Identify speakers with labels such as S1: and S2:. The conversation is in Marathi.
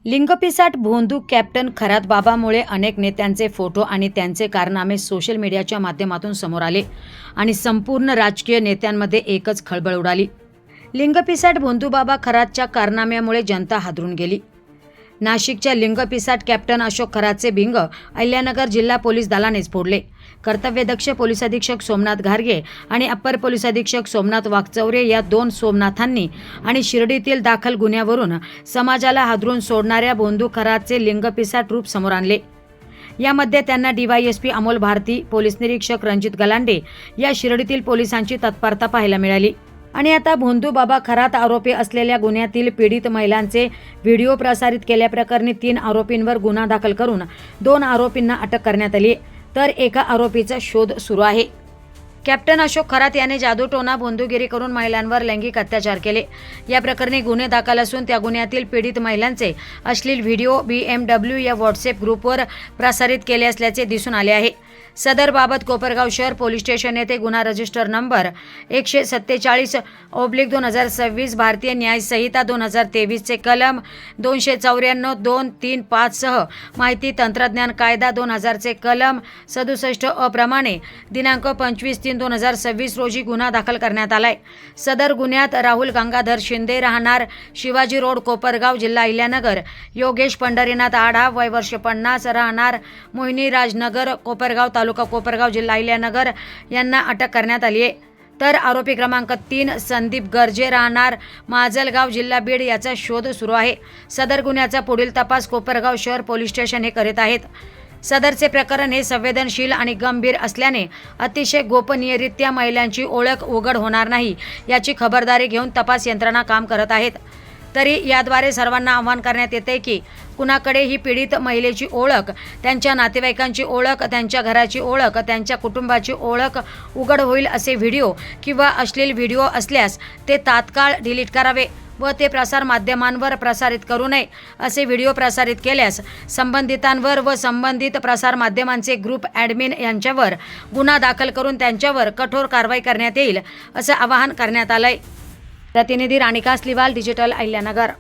S1: लिंगपिसाट भोंदू कॅप्टन खरात बाबामुळे अनेक नेत्यांचे फोटो आणि त्यांचे कारनामे सोशल मीडियाच्या माध्यमातून समोर आले आणि संपूर्ण राजकीय नेत्यांमध्ये एकच खळबळ उडाली। लिंगपिसाट भोंदू बाबा खरातच्या कारनाम्यामुळे जनता हादरून गेली। नाशिकच्या लिंगपिसाट कॅप्टन अशोक खरातचे बिंग अहिल्यानगर जिल्हा पोलीस दलानेच फोडले। कर्तव्यदक्ष पोलीस अधीक्षक सोमनाथ घारगे आणि अप्पर पोलीस अधीक्षक सोमनाथ वाकचौरे या दोन सोमनाथांनी आणि शिर्डीतील दाखल गुन्ह्यावरून समाजाला हादरून सोडणाऱ्या भोंदू खरातचे लिंगपिसाट रूप समोर आणले। यामध्ये त्यांना DYSP अमोल भारती, पोलीस निरीक्षक रणजित गलांडे या शिर्डीतील पोलिसांची तत्परता पाहायला मिळाली। आणि आता भोंदू बाबा खरात आरोपी असलेल्या गुन्ह्यातील पीडित महिलांचे व्हिडिओ प्रसारित केल्याप्रकरणी 3 आरोपींवर गुन्हा दाखल करून 2 आरोपींना अटक करण्यात आली, तर एका आरोपीचा शोध सुरू आहे। कॅप्टन अशोक खरात याने जादूटोणा भोंदूगिरी करून महिलांवर लैंगिक अत्याचार केले। या प्रकरणी गुन्हे दाखल असून त्या गुन्ह्यातील पीडित महिलांचे अश्लील व्हिडिओ BMW या व्हॉट्सअप ग्रुपवर प्रसारित केले असल्याचे दिसून आले आहे। सदर बाबत कोपरगाव शहर पोलीस स्टेशन येथे गुन्हा रजिस्टर नंबर 147/2026 भारतीय न्याय संहिता 2023 चे कलम 294, 2, 3, 5 सह माहिती तंत्रज्ञान कायदा 2000 चे कलम 67 अ प्रमाणे दिनांक 25/3/2026 रोजी गुन्हा दाखल करण्यात आलाय। सदर गुन्ह्यात राहुल गंगाधर शिंदे राहणार शिवाजी रोड कोपरगाव जिल्हा अहिल्यानगर, योगेश पंढरीनाथ आढाव वय वर्ष 50 राहणार मोहिनी राजनगर कोपरगाव तालुका कोपरगाव जिल्हा अहिल्यानगर यांना अटक करण्यात आली आहे। तर आरोपी क्रमांक 3 संदीप गर्जे राहणार माजलगाव जिल्हा बीड याचा शोध सुरू आहे। सदर गुन्ह्याचा पुढील तपास कोपरगाव शहर पोलीस स्टेशन हे करीत आहेत। सदरचे प्रकरण हे संवेदनशील आणि गंभीर असल्याने अतिशय गोपनीयरित्या महिलांची ओळख उघड होणार नाही याची खबरदारी घेऊन तपास यंत्रणा काम करत आहेत। तरी याद्वारे सर्वांना आवाहन करण्यात येते की कुणाकडे ही पीडित महिलेची ओळख, त्यांच्या नातेवाईकांची ओळख, त्यांच्या घराची ओळख, त्यांच्या कुटुंबाची ओळख उघड होईल असे व्हिडिओ किंवा अश्लील व्हिडिओ असल्यास ते तात्काळ डिलीट करावे व ते प्रसार माध्यमांवर प्रसारित करू नये। असे व्हिडिओ प्रसारित केल्यास संबंधितांवर व संबंधित प्रसार माध्यमांचे ग्रुप ॲडमिन यांच्यावर गुन्हा दाखल करून त्यांच्यावर कठोर कारवाई करण्यात येईल, असं आवाहन करण्यात आलंय। प्रतिनिधी राणिका स्लिवाल, डिजिटल अहिल्यानगर।